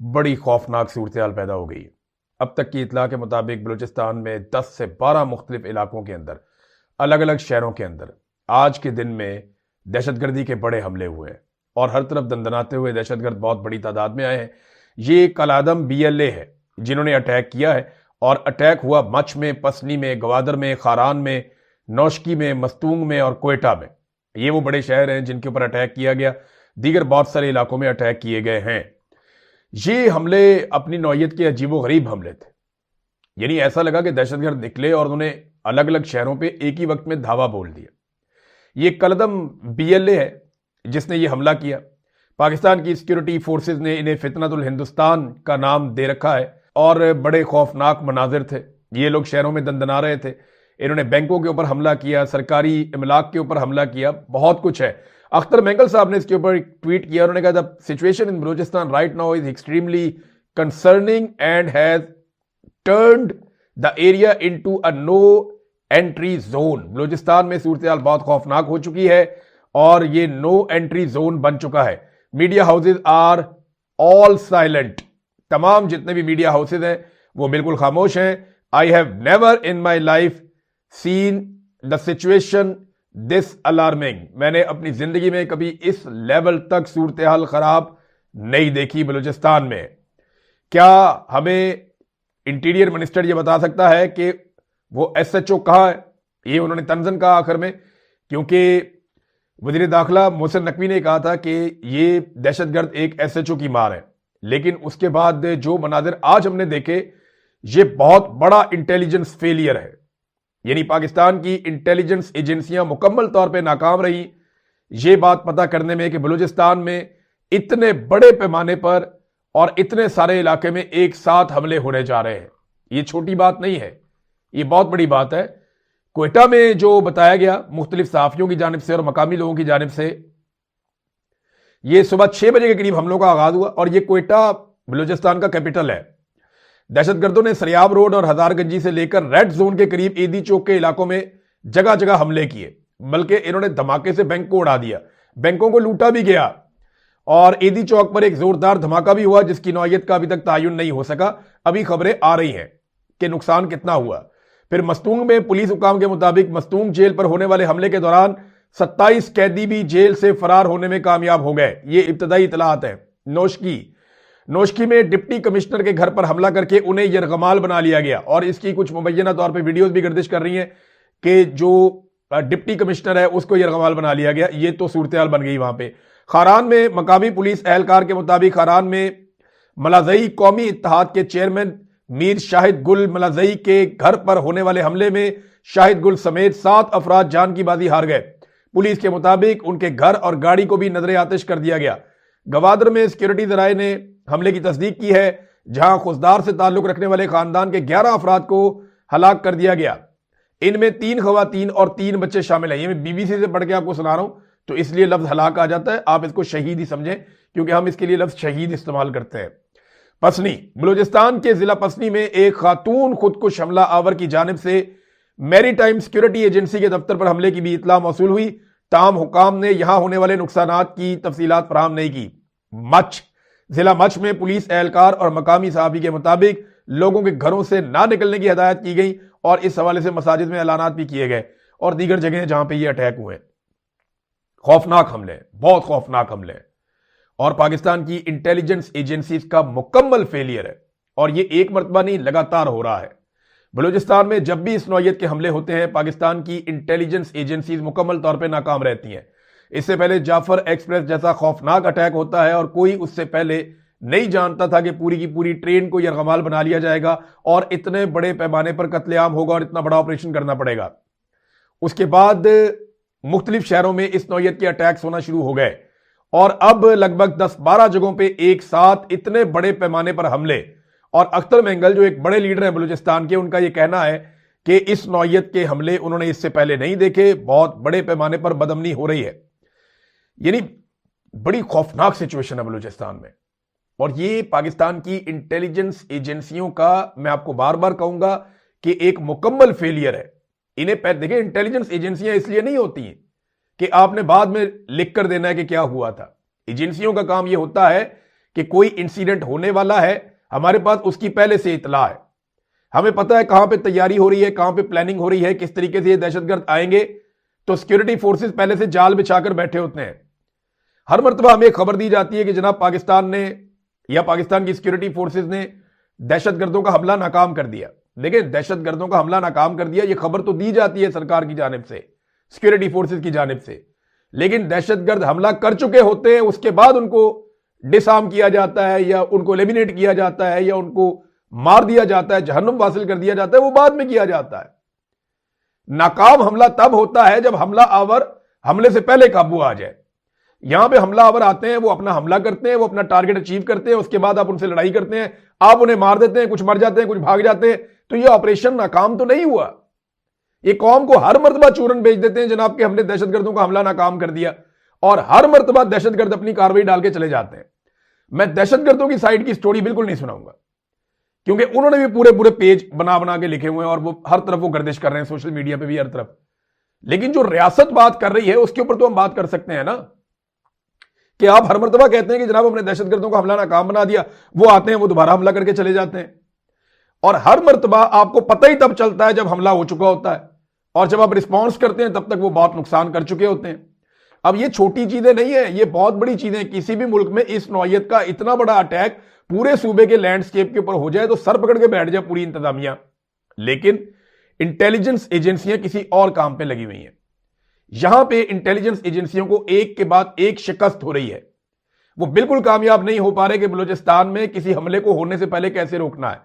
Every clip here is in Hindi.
बड़ी खौफनाक सूरत हाल पैदा हो गई है। अब तक की इतला के मुताबिक बलूचिस्तान में 10 से 12 मुख्तलिफ इलाकों के अंदर, अलग अलग शहरों के अंदर आज के दिन में दहशतगर्दी के बड़े हमले हुए हैं और हर तरफ दंदनाते हुए दहशतगर्द बहुत बड़ी तादाद में आए हैं। ये कलादम BLA है जिन्होंने अटैक किया है और अटैक हुआ मच में, पसनी में, गवादर में, खारान में, नौशकी में, मस्तूंग में और कोयटा में। ये वो बड़े शहर हैं जिनके ऊपर अटैक किया गया। दीगर बहुत सारे इलाकों में अटैक किए गए हैं। ये हमले अपनी नौयत के अजीबोगरीब हमले थे। यानी ऐसा लगा कि दहशतगर्द निकले और उन्होंने अलग अलग शहरों पे एक ही वक्त में धावा बोल दिया। ये कलदम BLA है जिसने ये हमला किया। पाकिस्तान की सिक्योरिटी फोर्सेस ने इन्हें फितनतुल हिंदुस्तान का नाम दे रखा है और बड़े खौफनाक मनाजिर थे। ये लोग शहरों में दंदना रहे थे। इन्होंने बैंकों के ऊपर हमला किया, सरकारी इमलाक के ऊपर हमला किया, बहुत कुछ है। अख्तर मेंगल साहब ने इसके ऊपर एक ट्वीट किया। उन्होंने कहा the situation in Balochistan right now is extremely concerning and has turned the area into a no entry zone. Balochistan में सूरत हाल बहुत खौफनाक हो चुकी है और ये नो एंट्री जोन बन चुका है। Media houses are all silent. तमाम जितने भी मीडिया हाउसेज हैं वो बिल्कुल खामोश हैं। I have never in my life seen the situation this alarming. मैंने अपनी जिंदगी में कभी इस लेवल तक सूरत हाल खराब नहीं देखी बलूचिस्तान में। क्या हमें इंटीरियर मिनिस्टर ये बता सकता है कि वो SHO कहाँ है? ये उन्होंने तंजन कहा आखिर में, क्योंकि वजीर दाखिला मोहसिन नकवी ने कहा था कि ये दहशतगर्द एक SHO की मार है। लेकिन उसके बाद जो मनाजिर आज हमने देखे, ये बहुत बड़ा इंटेलिजेंस फेलियर है। यानी पाकिस्तान की इंटेलिजेंस एजेंसियां मुकम्मल तौर पे नाकाम रही ये बात पता करने में कि बलूचिस्तान में इतने बड़े पैमाने पर और इतने सारे इलाके में एक साथ हमले होने जा रहे हैं। ये छोटी बात नहीं है, ये बहुत बड़ी बात है। कोयटा में जो बताया गया मुख्तलिफ सहाफियों की जानिब से और मकामी लोगों की जानिब से, ये सुबह 6 बजे के करीब हमलों का आगाज हुआ और ये कोयटा बलूचिस्तान का कैपिटल है। दहशतगर्दों ने सरियाब रोड और हजारगंजी से लेकर रेड जोन के करीब ईदी चौक के इलाकों में जगह जगह हमले किए, बल्कि इन्होंने धमाके से बैंक को उड़ा दिया, बैंकों को लूटा भी गया और ईदी चौक पर एक जोरदार धमाका भी हुआ जिसकी नौयत का अभी तक तायुन नहीं हो सका। अभी खबरें आ रही हैं कि नुकसान कितना हुआ। फिर मस्तूंग में पुलिस हुकाम के मुताबिक मस्तूंग जेल पर होने वाले हमले के दौरान 27 कैदी भी जेल से फरार होने में कामयाब हो गए। ये इब्तदाई इतलात है। नौशकी में डिप्टी कमिश्नर के घर पर हमला करके उन्हें यरगमाल बना लिया गया और इसकी कुछ मुबैना तौर पर वीडियोज भी गर्दिश कर रही हैं कि जो डिप्टी कमिश्नर है उसको यरगमाल बना लिया गया। ये तो सूरत हाल बन गई वहां पे। खारान में मकामी पुलिस एहलकार के मुताबिक खारान में मलाजई कौमी इत्तेहाद के चेयरमैन मीर शाहिद गुल मलाजई के घर पर होने वाले हमले में शाहिद गुल समेत 7 अफराद जान की बाजी हार गए। पुलिस के मुताबिक उनके घर और गाड़ी को भी नजर आतिश कर दिया गया। गवादर में सिक्योरिटी जराये ने हमले की तस्दीक की है, जहां खुशदार से ताल्लुक रखने वाले खानदान के 11 अफराद को हलाक कर दिया गया। इनमें 3 खवातीन और 3 बच्चे शामिल हैं। ये मैं BBC से पढ़ के आपको सुना रहा हूं तो इसलिए लफ्ज हलाक आ जाता है, आप इसको शहीद ही समझें क्योंकि हम इसके लिए लफ्ज शहीद इस्तेमाल करते हैं। पसनी, बलूचिस्तान के जिला पसनी में एक खातून खुदकुश हमला आवर की जानिब से मैरीटाइम सिक्योरिटी एजेंसी के दफ्तर पर हमले की भी इतला मौसूल हुई। ताम हुकाम ने यहां होने वाले नुकसानात की तफसीलात फराहम नहीं की। जिला मच में पुलिस एहलकार और मकामी सहाफी के मुताबिक लोगों के घरों से ना निकलने की हिदायत की गई और इस हवाले से मसाजिद में ऐलानात भी किए गए और दीगर जगह जहां पे ये अटैक हुए। खौफनाक हमले, बहुत खौफनाक हमले और पाकिस्तान की इंटेलिजेंस एजेंसीज का मुकम्मल फेलियर है और ये एक मरतबा नहीं, लगातार हो रहा है। बलूचिस्तान में जब भी इस नौयत के हमले होते हैं पाकिस्तान की इंटेलिजेंस एजेंसीज मुकम्मल तौर पर नाकाम रहती हैं। इससे पहले जाफर एक्सप्रेस जैसा खौफनाक अटैक होता है और कोई उससे पहले नहीं जानता था कि पूरी की पूरी ट्रेन को यरगमाल बना लिया जाएगा और इतने बड़े पैमाने पर कत्लेआम होगा और इतना बड़ा ऑपरेशन करना पड़ेगा। उसके बाद मुख्तलिफ शहरों में इस नौयत के अटैक्स होना शुरू हो गए और अब लगभग 10-12 जगहों पर एक साथ इतने बड़े पैमाने पर हमले। और अख्तर मेंगल जो एक बड़े लीडर हैं बलूचिस्तान के, उनका यह कहना है कि इस नौयत के हमले उन्होंने इससे पहले नहीं देखे, बहुत बड़े पैमाने पर बदअमनी हो रही है। यानी बड़ी खौफनाक सिचुएशन है बलूचिस्तान में और ये पाकिस्तान की इंटेलिजेंस एजेंसियों का, मैं आपको बार बार कहूंगा कि एक मुकम्मल फेलियर है। इन्हें देखिए, इंटेलिजेंस एजेंसियां इसलिए नहीं होती हैं कि आपने बाद में लिख कर देना है कि क्या हुआ था। एजेंसियों का काम यह होता है कि कोई इंसिडेंट होने वाला है, हमारे पास उसकी पहले से इतला है। हमें पता है कहां पे तैयारी हो रही है, कहां पे प्लानिंग हो रही है, किस तरीके से ये दहशतगर्द आएंगे। तो सिक्योरिटी फोर्सेस पहले से जाल बिछाकर बैठे होते हैं। हर मर्तबा हमें खबर दी जाती है कि जनाब पाकिस्तान ने या पाकिस्तान की सिक्योरिटी फोर्सेस ने दहशतगर्दों का हमला नाकाम कर दिया। देखिए, दहशतगर्दों का हमला नाकाम कर दिया, यह खबर तो दी जाती है सरकार की जानिब से, सिक्योरिटी फोर्सेस की जानिब से, लेकिन दहशतगर्द हमला कर चुके होते हैं, उसके बाद उनको डिसआर्म किया जाता है या उनको एलिमिनेट किया जाता है या उनको मार दिया जाता है, जहन्नुम हासिल कर दिया जाता है, वो बाद में किया जाता है। नाकाम हमला तब होता है जब हमला आवर हमले से पहले काबू आ जाए। यहां पे हमला आवर आते हैं, वो अपना हमला करते हैं, वो अपना टारगेट अचीव करते हैं, उसके बाद आप उनसे लड़ाई करते हैं, आप उन्हें मार देते हैं, कुछ मर जाते हैं, कुछ भाग जाते हैं, तो ये ऑपरेशन नाकाम तो नहीं हुआ। ये कौम को हर मर्तबा चूरन भेज देते हैं जनाब कि हमने दहशतगर्दों का हमला नाकाम कर दिया, और हर मर्तबा दहशतगर्द अपनी कार्रवाई डाल के चले जाते हैं। मैं दहशतगर्दों की साइड की स्टोरी बिल्कुल नहीं सुनाऊंगा, क्योंकि उन्होंने भी पूरे पूरे पेज बना बना के लिखे हुए हैं और वो हर तरफ वो गर्दिश कर रहे हैं, सोशल मीडिया पे भी हर तरफ। लेकिन जो रियासत बात कर रही है उसके ऊपर तो हम बात कर सकते हैं ना, कि आप हर मर्तबा कहते हैं कि जनाब हमने दहशतगर्दों का हमला नाकाम बना दिया, वो आते हैं, वो दोबारा हमला करके चले जाते हैं, और हर मर्तबा आपको पता ही तब चलता है जब हमला हो चुका होता है, और जब आप रिस्पॉन्स करते हैं तब तक वो बहुत नुकसान कर चुके होते हैं। अब ये छोटी चीजें नहीं है, ये बहुत बड़ी चीजें। किसी भी मुल्क में इस नौयत का इतना बड़ा अटैक पूरे सूबे के लैंडस्केप के ऊपर हो जाए तो सर पकड़ के बैठ जाए पूरी इंतजामिया, लेकिन इंटेलिजेंस एजेंसियां किसी और काम पे लगी हुई हैं। यहां पे इंटेलिजेंस एजेंसियों को एक के बाद एक शिकस्त हो रही है। वो बिल्कुल कामयाब नहीं हो पा रहे कि बलूचिस्तान में किसी हमले को होने से पहले कैसे रोकना है,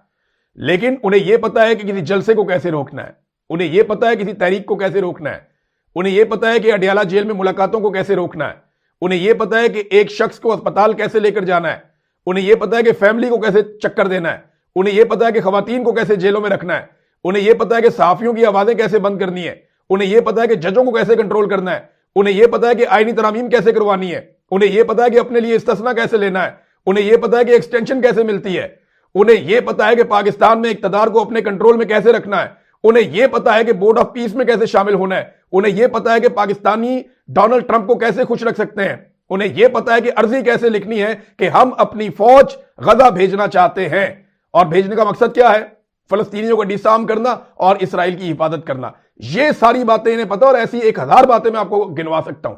लेकिन उन्हें यह पता है कि किसी जलसे को कैसे रोकना है, उन्हें यह पता है किसी तहरीक को कैसे रोकना है, उन्हें यह पता है कि अडियाला जेल में मुलाकातों को कैसे रोकना है, उन्हें यह पता है कि एक शख्स को अस्पताल कैसे लेकर जाना है, उन्हें यह पता है कि फैमिली को कैसे चक्कर देना है, उन्हें यह पता है कि खवातीन को कैसे जेलों में रखना है, उन्हें यह पता है कि सहाफियों की आवाजें कैसे बंद करनी है, उन्हें यह पता है कि जजों को कैसे कंट्रोल करना है, उन्हें यह पता है कि आईनी तरामीम कैसे करवानी है, उन्हें यह पता है कि अपने लिए इस्तिस्ना कैसे लेना है, उन्हें यह पता है कि एक्सटेंशन कैसे मिलती है, उन्हें यह पता है कि पाकिस्तान में इक़्तिदार को अपने कंट्रोल में कैसे रखना है, उन्हें यह पता है कि बोर्ड ऑफ पीस में कैसे शामिल होना है, उन्हें यह पता है कि पाकिस्तानी डोनाल्ड ट्रंप को कैसे खुश रख सकते हैं, उन्हें यह पता है कि अर्जी कैसे लिखनी है कि हम अपनी फौज गजा भेजना चाहते हैं, और भेजने का मकसद क्या है, फलस्तीनियों को डिसआर्म करना और इसराइल की हिफाजत करना। ये सारी बातें इन्हें पता, और ऐसी 1000 बातें मैं आपको गिनवा सकता हूं।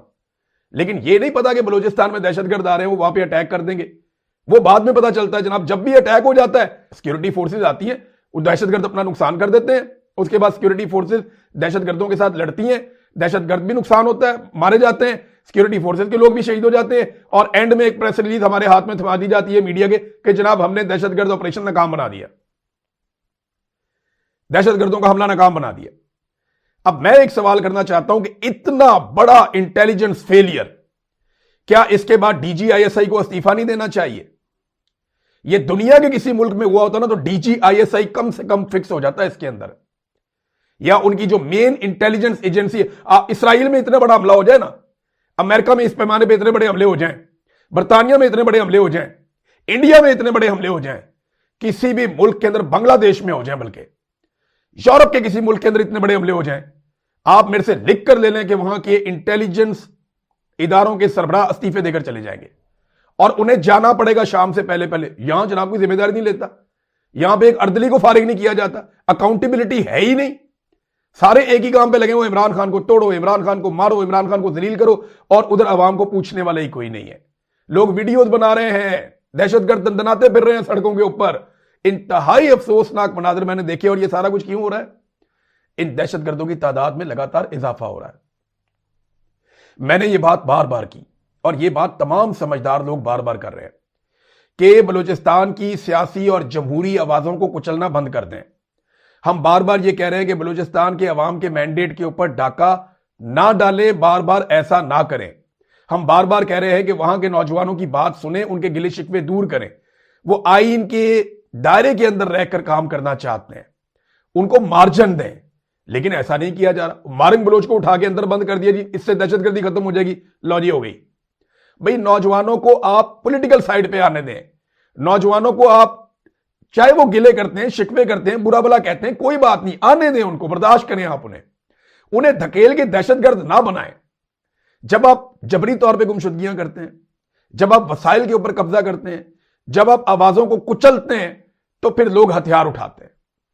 लेकिन यह नहीं पता कि बलूचिस्तान में दहशतगर्द आ रहे हैं, वो वहां पे अटैक कर देंगे। वो बाद में पता चलता है जनाब, जब भी अटैक हो जाता है सिक्योरिटी फोर्सेज आती हैं, वो दहशतगर्द अपना नुकसान कर देते हैं, उसके बाद सिक्योरिटी फोर्सेज दहशतगर्दों के साथ लड़ती हैं, दहशतगर्द भी नुकसान होता है, मारे जाते हैं, सिक्योरिटी फोर्सेज के लोग भी शहीद हो जाते हैं, और एंड में एक प्रेस रिलीज हमारे हाथ में थमा दी जाती है मीडिया के कि जनाब हमने दहशतगर्द ऑपरेशन नाकाम बना दिया, दहशतगर्दों का हमला नाकाम बना दिया। अब मैं एक सवाल करना चाहता हूं कि इतना बड़ा इंटेलिजेंस फेलियर, क्या इसके बाद डीजीआईएसआई को इस्तीफा नहीं देना चाहिए? यह दुनिया के किसी मुल्क में हुआ होता ना तो डीजीआईएसआई कम से कम फिक्स हो जाता है इसके अंदर, या उनकी जो मेन इंटेलिजेंस एजेंसी है। इसराइल में इतना बड़ा हमला हो जाए ना, अमेरिका में इस पैमाने पर इतने बड़े हमले हो जाएं, बर्तानिया में इतने बड़े हमले हो जाएं, इंडिया में इतने बड़े हमले हो जाएं, किसी भी मुल्क के अंदर, बांग्लादेश में हो जाएं, बल्कि यूरोप के किसी मुल्क के अंदर इतने बड़े हमले हो जाएं, आप मेरे से लिख कर ले लें कि वहां के इंटेलिजेंस इदारों के सरबराह इस्तीफे देकर चले जाएंगे, और उन्हें जाना पड़ेगा शाम से पहले पहले। यहां जनाब कोई जिम्मेदारी नहीं लेता, यहां पे एक अर्दली को फारिग नहीं किया जाता, अकाउंटेबिलिटी है ही नहीं। सारे एक ही काम पे लगे हुए, इमरान खान को तोड़ो, इमरान खान को मारो, इमरान खान को जलील करो, और उधर अवाम को पूछने वाला ही कोई नहीं है। लोग वीडियोज बना रहे हैं, दहशतगर्द दंदनाते फिर रहे हैं सड़कों के ऊपर। इंतहाई अफसोसनाक मनाजर मैंने देखे, और यह सारा कुछ क्यों हो रहा है? इन दहशतगर्दों की तादाद में लगातार इजाफा हो रहा है। मैंने यह बात बार बार की, और यह बात तमाम समझदार लोग बार बार कर रहे हैं कि बलूचिस्तान की सियासी और जमहूरी आवाजों को कुचलना बंद कर दें। हम बार बार यह कह रहे हैं कि बलूचिस्तान के अवाम के मैंडेट के ऊपर डाका ना डालें, बार बार ऐसा ना करें। हम बार बार कह रहे हैं कि वहां के नौजवानों की बात सुने, उनके गिले शिकवे दूर करें। वो आईन के दायरे के अंदर रहकर काम करना चाहते हैं, उनको मार्जिन दें, लेकिन ऐसा नहीं किया जा रहा। मारिंग बलोच को उठा के अंदर बंद कर दिया जी, इससे दहशतगर्दी खत्म हो जाएगी, लो जी हो गई। भाई नौजवानों को आप पॉलिटिकल साइड पे आने दें, नौजवानों को आप चाहे वो गिले करते हैं, शिकवे करते हैं, बुरा भला कहते हैं, कोई बात नहीं, आने दें, उनको बर्दाश्त करें। आप उन्हें धकेल के दहशतगर्द ना बनाएं। जब आप जबरी तौर पे गुमशुदगियां करते हैं, जब आप वसाइल के ऊपर कब्जा करते हैं, जब आप आवाजों को कुचलते हैं तो फिर लोग हथियार उठाते हैं।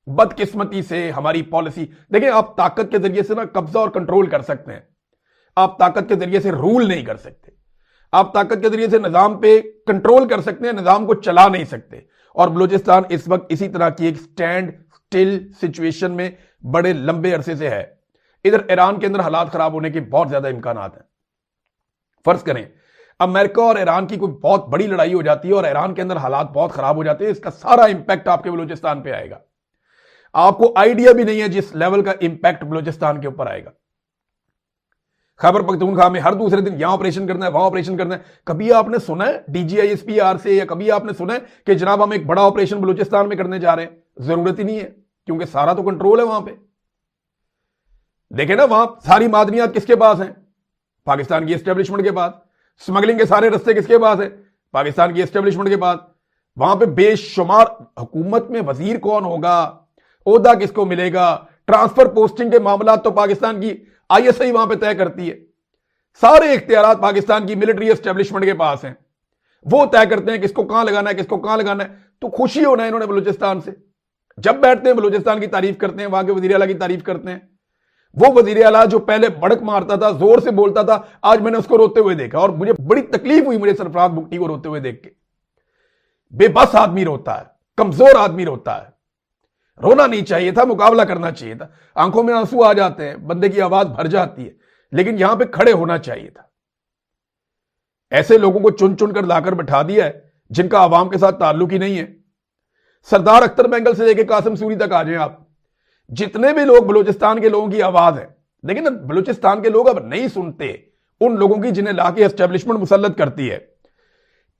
बदकिस्मती से हमारी पॉलिसी, देखिए आप ताकत के जरिए से ना कब्जा और कंट्रोल कर सकते हैं, आप ताकत के जरिए से रूल नहीं कर सकते। आप ताकत के जरिए से निजाम पे कंट्रोल कर सकते हैं, निजाम को चला नहीं सकते। और बलूचिस्तान इस वक्त इसी तरह की एक स्टैंड स्टिल सिचुएशन में बड़े लंबे अरसे से है। इधर ईरान के अंदर हालात खराब होने के बहुत ज्यादा इम्कान हैं। फर्ज करें अमेरिका और ईरान की कोई बहुत बड़ी लड़ाई हो जाती है और ईरान के अंदर हालात बहुत खराब हो जाते हैं, इसका सारा इंपैक्ट आपके बलूचिस्तान पे आएगा। आपको आइडिया भी नहीं है जिस लेवल का इंपैक्ट बलूचिस्तान के ऊपर आएगा। खैबर पख्तूनख्वा में हर दूसरे दिन यहां ऑपरेशन करना है, वहां ऑपरेशन करना है। कभी आपने सुना है डीजीआईएसपीआर से, या कभी आपने सुना है कि जनाब हम एक बड़ा ऑपरेशन बलूचिस्तान में करने जा रहे हैं? जरूरत ही नहीं है, क्योंकि सारा तो कंट्रोल है वहां पे। देखे ना, वहां सारी मादनियात किसके पास हैं? पाकिस्तान की एस्टेब्लिशमेंट के पास। स्मगलिंग के सारे रस्ते किसके पास है? पाकिस्तान की एस्टेब्लिशमेंट के पास। वहां पे बेशुमार हुकूमत में वजीर कौन होगा, ओहदा किसको मिलेगा, ट्रांसफर पोस्टिंग के मामला तो पाकिस्तान की आईएसआई वहां पे तय करती है। सारे इख्तियारात पाकिस्तान की मिलिट्री एस्टेब्लिशमेंट के पास हैं, वो तय करते हैं किसको कहां लगाना है, किसको कहां लगाना है। तो खुशी होना है इन्होंने बलूचिस्तान से। जब बैठते हैं बलूचिस्तान की तारीफ करते हैं, वहां के वजीर आला की तारीफ करते हैं। वो वजीर आला जो पहले बड़क मारता था, जोर से बोलता था, आज मैंने उसको रोते हुए देखा और मुझे बड़ी तकलीफ हुई मुझे सरफराज भुट्टी को रोते हुए देख के। बेबस आदमी रोता है, कमजोर आदमी रोता है। रोना नहीं चाहिए था, मुकाबला करना चाहिए था। आंखों में आंसू आ जाते हैं, बंदे की आवाज भर जाती है, लेकिन यहां पे खड़े होना चाहिए था। ऐसे लोगों को चुन चुन कर लाकर बैठा दिया है जिनका आवाम के साथ ताल्लुक ही नहीं है। सरदार अख्तर बैंगल से लेकर कासिम सूरी तक आ जाए आप, जितने भी लोग बलूचिस्तान के लोगों की आवाज है, लेकिन ना बलूचिस्तान के लोग अब नहीं सुनते उन लोगों की जिन्हें लाके एस्टेब्लिशमेंट मुसल्लत करती है।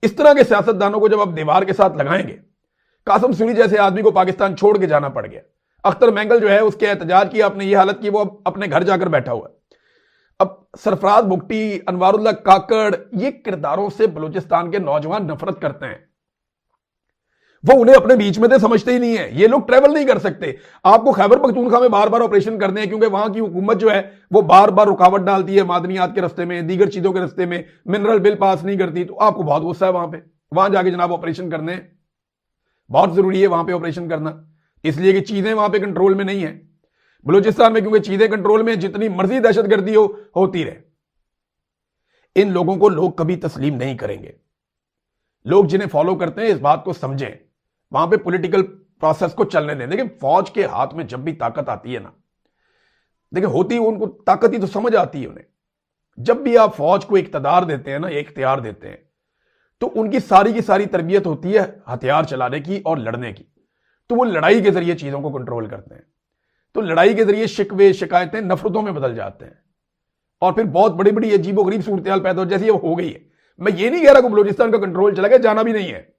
इस तरह के सियासतदानों को जब आप दीवार के साथ लगाएंगे, कासिम सूरी जैसे आदमी को पाकिस्तान छोड़ के जाना पड़ गया। अख्तर मैंगल जो है उसके एहतजाज की आपने ये हालत की, वो अपने घर जाकर बैठा हुआ है। अब सरफराज भुट्टी, अनवारुल्लाह काकड़, ये किरदारों से बलूचिस्तान के नौजवान नफरत करते हैं। वो उन्हें अपने बीच में तो समझते ही नहीं है। ये लोग ट्रेवल नहीं कर सकते। आपको खैबर पख्तूनख्वा में बार बार ऑपरेशन करने हैं, क्योंकि वहां की हुकूमत जो है वो बार बार रुकावट डालती है मादनियात के रस्ते में, दीगर चीजों के रस्ते में, मिनरल बिल पास नहीं करती। तो आपको बहुत गुस्सा है वहां पे, वहां जाके जनाब ऑपरेशन करने हैं। बहुत जरूरी है वहां पे ऑपरेशन करना, इसलिए कि चीजें वहां पे कंट्रोल में नहीं है बलूचिस्तान में, क्योंकि चीजें कंट्रोल में, जितनी मर्जी दहशतगर्दी होती रहे। इन लोगों को लोग कभी तस्लीम नहीं करेंगे। लोग जिन्हें फॉलो करते हैं इस बात को समझें, वहां पे पॉलिटिकल प्रोसेस को चलने दें। देखिए फौज के हाथ में जब भी ताकत आती है ना, देखिए होती उनको ताकत ही तो समझ आती है उन्हें। जब भी आप फौज को इख्तियार देते हैं ना, इख्तियार देते हैं, तो उनकी सारी की सारी तरबियत होती है हथियार चलाने की और लड़ने की। तो वो लड़ाई के जरिए चीजों को कंट्रोल करते हैं। तो लड़ाई के जरिए शिकवे शिकायतें नफरतों में बदल जाते हैं और फिर बहुत बड़ी बड़ी अजीबोगरीब सूरत पैदा हो, जैसी ये हो गई है। मैं ये नहीं कह रहा कि बलूचिस्तान का कंट्रोल चला गया, जाना भी नहीं है।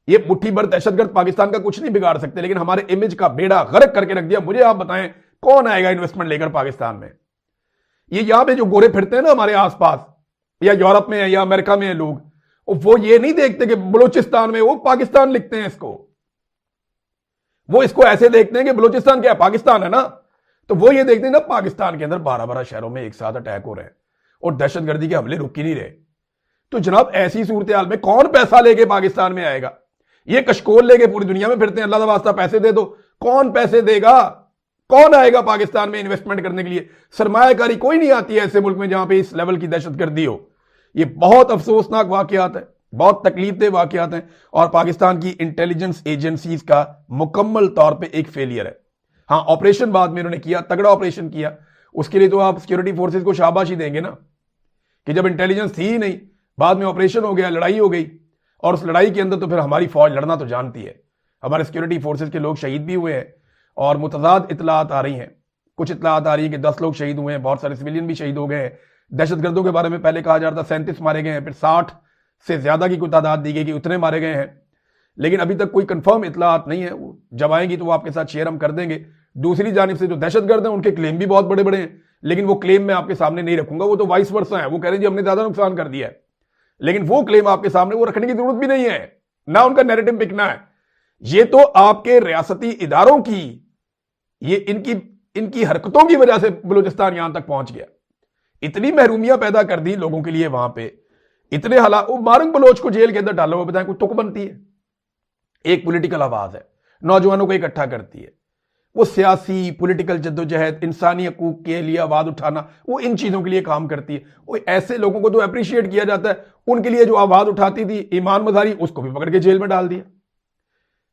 ये मुट्ठी भर दहशतगर्द पाकिस्तान का कुछ नहीं बिगाड़ सकते, लेकिन हमारे इमेज का बेड़ा गर्क करके रख दिया। मुझे आप बताएं कौन आएगा इन्वेस्टमेंट लेकर पाकिस्तान में? ये यहां पे जो गोरे फिरते हैं ना हमारे आसपास, या यूरोप में है या अमेरिका में है लोग, वो ये नहीं देखते कि बलूचिस्तान में, वो पाकिस्तान लिखते हैं इसको। वो इसको ऐसे देखते हैं कि बलूचिस्तान क्या है, पाकिस्तान है ना। तो वो ये देखते हैं ना पाकिस्तान के अंदर 12-12 शहरों में एक साथ अटैक हो रहे हैं और दहशतगर्दी के हमले रुक ही नहीं रहे। तो जनाब ऐसी सूरत हाल में कौन पैसा लेके पाकिस्तान में आएगा? ये कशकोल लेके पूरी दुनिया में फिरते हैं, अल्लाह का वास्ता पैसे दे दो। कौन पैसे देगा? कौन आएगा पाकिस्तान में इन्वेस्टमेंट करने के लिए? सरमायाकारी कोई नहीं आती है ऐसे मुल्क में जहां पे इस लेवल की दहशतगर्दी हो। ये बहुत अफसोसनाक वाकयात है, बहुत तकलीफदेह वाकयात हैं और पाकिस्तान की इंटेलिजेंस एजेंसीज का मुकम्मल तौर पे एक फेलियर है। हाँ, ऑपरेशन बाद में इन्होंने किया, तगड़ा ऑपरेशन किया, उसके लिए तो आप सिक्योरिटी फोर्सेज को शाबाशी देंगे ना, कि जब इंटेलिजेंस थी ही नहीं, बाद में ऑपरेशन हो गया, लड़ाई हो गई, और उस लड़ाई के अंदर तो फिर हमारी फौज लड़ना तो जानती है। हमारे सिक्योरिटी फोर्सेज के लोग शहीद भी हुए हैं और मुतज़ाद इतलात आ रही हैं। कुछ इतलात आ रही है कि 10 लोग शहीद हुए हैं, बहुत सारे सिविलियन भी शहीद हो गए हैं। दहशतगर्दों के बारे में पहले कहा जा रहा था 37 मारे गए हैं, फिर 60 से ज्यादा की कोई तादाद दी गई कि उतने मारे गए हैं, लेकिन अभी तक कोई कंफर्म इतलात नहीं है। जब आएंगी तो वो आपके साथ शेयर हम कर देंगे। दूसरी जानिब से जो दहशतगर्द हैं उनके क्लेम भी बहुत बड़े बड़े हैं, लेकिन वो क्लेम मैं आपके सामने नहीं रखूंगा, वो तो वाइस वर्सा है। वो कह रहे हैं जी हमने ज्यादा नुकसान कर दिया है, लेकिन वो क्लेम आपके सामने वो रखने की जरूरत भी नहीं है, ना उनका नैरेटिव बिकना है। ये तो आपके रियासती इदारों की, ये इनकी हरकतों की वजह से बलूचिस्तान यहां तक पहुंच गया। इतनी महरूमियां पैदा कर दी लोगों के लिए वहां पे, इतने हालात, वो मारंग बलोच को जेल के अंदर डाला हुआ, बताएं कोई तुक बनती है? एक पॉलिटिकल आवाज है, नौजवानों को इकट्ठा करती है, वो सियासी पॉलिटिकल जद्दोजहद, इंसानी हकूक के लिए आवाज उठाना, वो इन चीजों के लिए काम करती है। वो ऐसे लोगों को तो अप्रिशिएट किया जाता है, उनके लिए जो आवाज उठाती थी ईमान मजारी, उसको भी पकड़ के जेल में डाल दिया।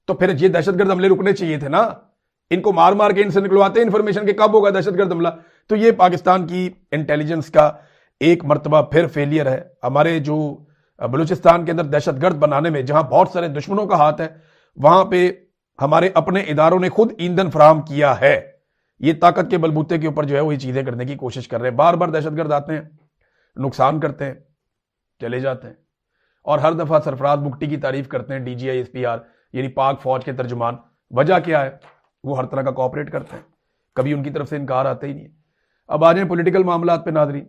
तो फिर ये दहशतगर्द हमले रुकने चाहिए थे ना, इनको मार मार के इनसे निकलवाते इंफॉर्मेशन के कब होगा दहशतगर्द हमला। तो ये पाकिस्तान की इंटेलिजेंस का एक मर्तबा फिर फेलियर है। हमारे जो बलूचिस्तान के अंदर दहशतगर्द बनाने में जहां बहुत सारे दुश्मनों का हाथ है, वहां पे हमारे अपने इदारों ने खुद ईंधन फराहम किया है। ये ताकत के बलबूते के ऊपर जो है वही चीजें करने की कोशिश कर रहे हैं। बार बार दहशतगर्द आते हैं, नुकसान करते हैं, चले जाते हैं, और हर दफा सरफराज बुगटी की तारीफ करते हैं, DGI SPR यानी पाक फौज के तर्जुमान। वजह क्या है? वो हर तरह का कोऑपरेट करते हैं, कभी उनकी तरफ से इनकार आता ही नहीं है। अब आ जाए पॉलिटिकल मामलात पे नाज़रीन,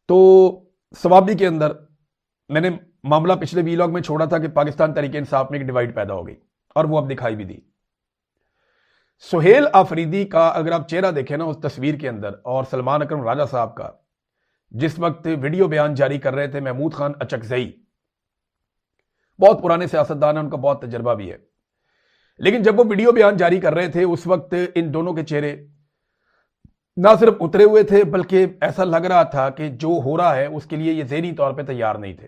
तो सवाबी के अंदर मैंने मामला पिछले वीलॉग में छोड़ा था कि पाकिस्तान तहरीक इंसाफ में एक डिवाइड पैदा हो गई, और वो अब दिखाई भी दी। सुहेल आफरीदी का अगर आप चेहरा देखें ना उस तस्वीर के अंदर, और सलमान अकरम राजा साहब का जिस वक्त वीडियो बयान जारी कर रहे थे महमूद खान अचकजई, बहुत पुराने सियासतदान है, उनका बहुत तजर्बा भी है, लेकिन जब वो वीडियो बयान जारी कर रहे थे उस वक्त इन दोनों के चेहरे ना सिर्फ उतरे हुए थे, बल्कि ऐसा लग रहा था कि जो हो रहा है उसके लिए ये ज़हनी तौर पे तैयार नहीं थे।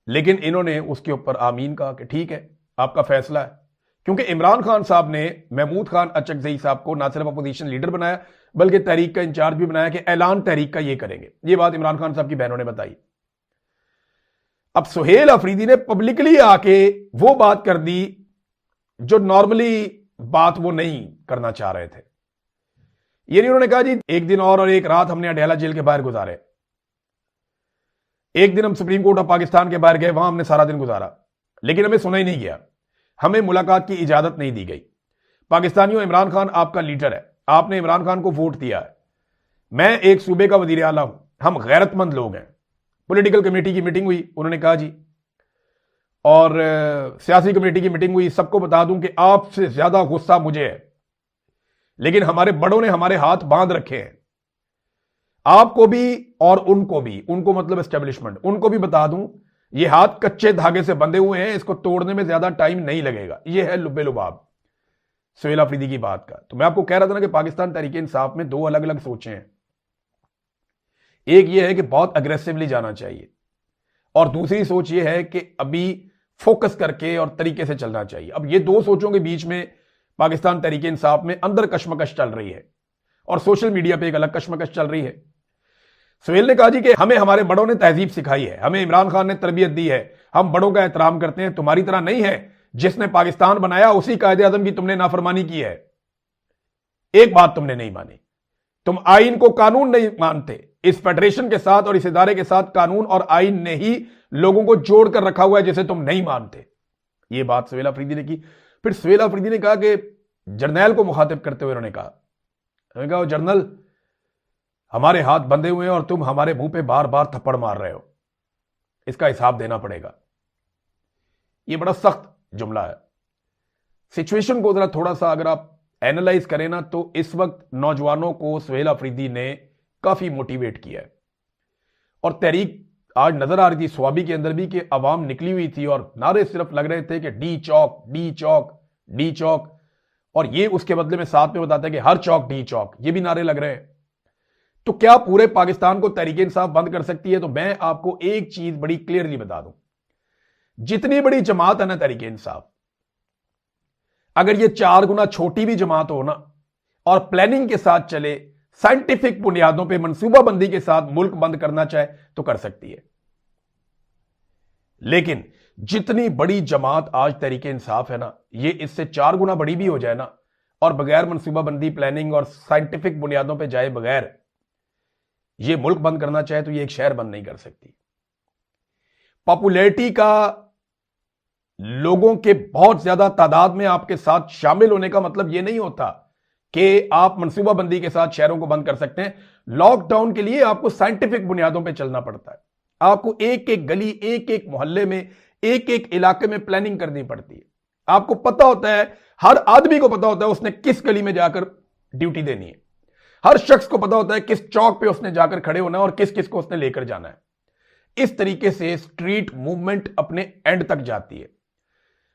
लेकिन इन्होंने उसके ऊपर आमीन कहा कि ठीक है, आपका फैसला है, क्योंकि इमरान खान साहब ने महमूद खान अचकजई साहब को ना सिर्फ अपोजिशन लीडर बनाया बल्कि तहरीक का इंचार्ज भी बनाया कि ऐलान तहरीक का ये करेंगे। ये बात इमरान खान साहब की बहनों ने बताई। अब सुहेल अफरीदी ने पब्लिकली आके वो बात कर दी जो नॉर्मली बात वो नहीं करना चाह रहे थे। ये नहीं, उन्होंने कहा जी एक दिन और एक रात हमने अडयाला जेल के बाहर गुजारे, एक दिन हम सुप्रीम कोर्ट ऑफ पाकिस्तान के बाहर गए, वहां हमने सारा दिन गुजारा, लेकिन हमें सुना ही नहीं गया, हमें मुलाकात की इजाजत नहीं दी गई। पाकिस्तानियों, इमरान खान आपका लीडर है, आपने इमरान खान को वोट दिया है, मैं एक सूबे का वजीर आला हूं, हम गैरतमंद लोग हैं। पॉलिटिकल कमेटी की मीटिंग हुई, उन्होंने कहा जी, और सियासी कमेटी की मीटिंग हुई, सबको बता दूं कि आपसे ज्यादा गुस्सा मुझे है, लेकिन हमारे बड़ों ने हमारे हाथ बांध रखे हैं, आपको भी और उनको भी, उनको मतलब एस्टेब्लिशमेंट, उनको भी बता दूं ये हाथ कच्चे धागे से बंधे हुए हैं, इसको तोड़ने में ज्यादा टाइम नहीं लगेगा। ये है लुब्बे लुबाब सुहेल अफरीदी की बात का। तो मैं आपको कह रहा था ना कि पाकिस्तान तहरीक इंसाफ में दो अलग अलग सोचें हैं। एक ये है कि बहुत अग्रेसिवली जाना चाहिए, और दूसरी सोच ये है कि अभी फोकस करके और तरीके से चलना चाहिए। अब ये दो सोचों के बीच में पाकिस्तान तहरीक इंसाफ में अंदर कश्मकश चल रही है, और सोशल मीडिया पे एक अलग कश्मकश चल रही है। सुहेल ने कहा जी कि हमें हमारे बड़ों ने तहजीब सिखाई है, हमें इमरान खान ने तरबियत दी है, हम बड़ों का एहतराम करते हैं, तुम्हारी तरह नहीं है जिसने पाकिस्तान बनाया उसी कायदे आजम की तुमने नाफरमानी की है। एक बात तुमने नहीं मानी, तुम आइन को कानून नहीं मानते। इस फेडरेशन के साथ और इस इदारे के साथ कानून और आइन ने ही लोगों को जोड़कर रखा हुआ है जिसे तुम नहीं मानते। यह बात सुहेल अफरीदी ने की। फिर सुहेल अफरीदी ने कहा कि जर्नैल को मुखातिब करते हुए उन्होंने कहा जर्नल, हमारे हाथ बंधे हुए हैं और तुम हमारे मुंह पे बार बार थप्पड़ मार रहे हो, इसका हिसाब देना पड़ेगा। यह बड़ा सख्त जुमला है। सिचुएशन को जरा थोड़ा सा अगर आप एनालाइज करें ना, तो इस वक्त नौजवानों को सुहेल अफरीदी ने काफी मोटिवेट किया है, और तहरीक आज नजर आ रही थी स्वाबी के अंदर भी कि अवाम निकली हुई थी और नारे सिर्फ लग रहे थे कि डी चौक, डी चौक, डी चौक, और ये उसके बदले में साथ में बताते हैं कि हर चौक डी चौक, ये भी नारे लग रहे हैं। तो क्या पूरे पाकिस्तान को तहरीक इंसाफ बंद कर सकती है? तो मैं आपको एक चीज बड़ी क्लियरली बता दूं, जितनी बड़ी जमात है ना तहरीक इंसाफ, अगर ये 4 गुना छोटी भी जमात हो ना और प्लानिंग के साथ चले, साइंटिफिक बुनियादों पे मंसूबाबंदी के साथ मुल्क बंद करना चाहे तो कर सकती है। लेकिन जितनी बड़ी जमात आज तहरीक इंसाफ है ना, ये इससे 4 गुना बड़ी भी हो जाए ना, और बगैर मंसूबाबंदी, प्लानिंग और साइंटिफिक बुनियादों पे जाए बगैर ये मुल्क बंद करना चाहे तो ये एक शहर बंद नहीं कर सकती। पॉपुलैरिटी का, लोगों के बहुत ज्यादा तादाद में आपके साथ शामिल होने का मतलब यह नहीं होता कि आप मंसूबाबंदी के साथ शहरों को बंद कर सकते हैं। लॉकडाउन के लिए आपको साइंटिफिक बुनियादों पे चलना पड़ता है। आपको एक एक गली, एक एक मोहल्ले में, एक एक इलाके में प्लानिंग करनी पड़ती है। आपको पता होता है, हर आदमी को पता होता है उसने किस गली में जाकर ड्यूटी देनी है। हर शख्स को पता होता है किस चौक पे उसने जाकर खड़े होना है और किस किस को उसने लेकर जाना है। इस तरीके से स्ट्रीट मूवमेंट अपने एंड तक जाती है।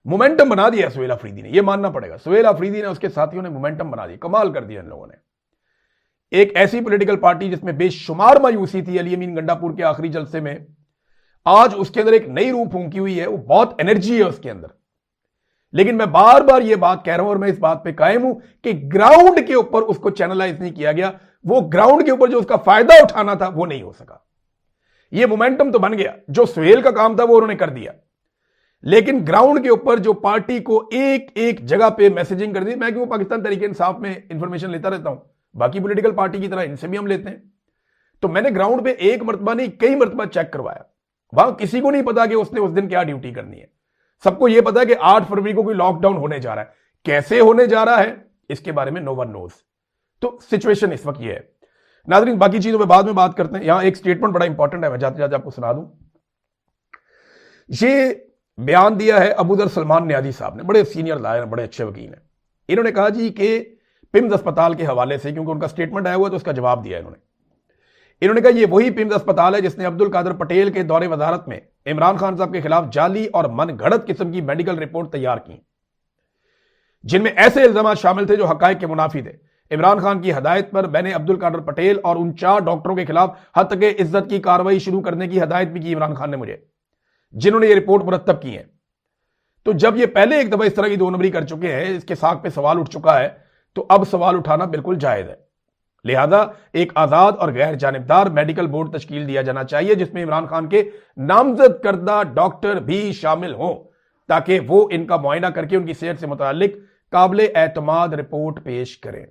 मोमेंटम बना दिया सुहेल अफरीदी ने, यह मानना पड़ेगा। सुहेल अफरीदी ने, उसके साथियों ने मोमेंटम बना दिया, कमाल कर दिया इन लोगों ने। एक ऐसी पॉलिटिकल पार्टी जिसमें बेशुमार मायूसी थी अली अमीन गंडापुर के आखिरी जलसे में, आज उसके अंदर एक नई रूह फूंकी हुई है, वो बहुत एनर्जी है उसके अंदर। लेकिन मैं बार बार ये बात कह रहा हूं और मैं इस बात पे कायम हूं कि ग्राउंड के ऊपर उसको चैनलाइज नहीं किया गया। वो ग्राउंड के ऊपर जो उसका फायदा उठाना था वो नहीं हो सका। ये मोमेंटम तो बन गया, जो सुहेल का काम था वो उन्होंने कर दिया, लेकिन ग्राउंड के ऊपर जो पार्टी को एक एक जगह पे मैसेजिंग कर दी। मैं क्यों पाकिस्तान तहरीक इंसाफ में इंफॉर्मेशन लेता रहता हूं, बाकी पॉलिटिकल पार्टी की तरह इनसे भी हम लेते हैं। तो मैंने ग्राउंड पे एक मरतबा नहीं कई मरतबा चेक करवाया। वहां किसी को नहीं पता कि उसने उस दिन क्या ड्यूटी करनी है। सबको यह पता है कि 8 फरवरी को कोई लॉकडाउन होने जा रहा है, कैसे होने जा रहा है इसके बारे में नो वन नोज। तो सिचुएशन इस वक्त यह है। नाज़रीन, बाकी चीजों पे बाद में बात करते हैं। यहां एक स्टेटमेंट बड़ा इंपॉर्टेंट है, मैं जाते जाते आपको सुना दूं। ये बयान दिया है अबूदर सलमान न्याजी साहब ने, बड़े सीनियर लायर हैं, बड़े अच्छे वकील हैं। इन्होंने कहा जी कि पिम्स अस्पताल के हवाले से, क्योंकि उनका स्टेटमेंट आया हुआ तो उसका जवाब दिया इन्होंने कहा ये वही पिम्स अस्पताल है जिसने अब्दुल कादिर पटेल के दौरे वजारत में इमरान खान साहब के खिलाफ जाली और मनगढ़ंत किस्म की मेडिकल रिपोर्ट तैयार की, जिनमें ऐसे इल्जाम शामिल थे जो हकायक के मुनाफी थे। इमरान खान की हदायत पर मैंने अब्दुल कादिर पटेल और उन 4 डॉक्टरों के खिलाफ हत्या इज्जत की कार्रवाई शुरू करने की हदायत भी की इमरान खान ने मुझे, जिन्होंने ये रिपोर्ट मुरत्तब की है। तो जब ये पहले एक दफा इस तरह की 2 नंबरी कर चुके हैं, इसके साख पे सवाल उठ चुका है, तो अब सवाल उठाना बिल्कुल जायज है। लिहाजा एक आजाद और गैर जानिबदार मेडिकल बोर्ड तश्कील दिया जाना चाहिए जिसमें इमरान खान के नामजद करदा डॉक्टर भी शामिल हों, ताकि वो इनका मुआयना करके उनकी सेहत से मुताल्लिक काबिल एतमाद रिपोर्ट पेश करें।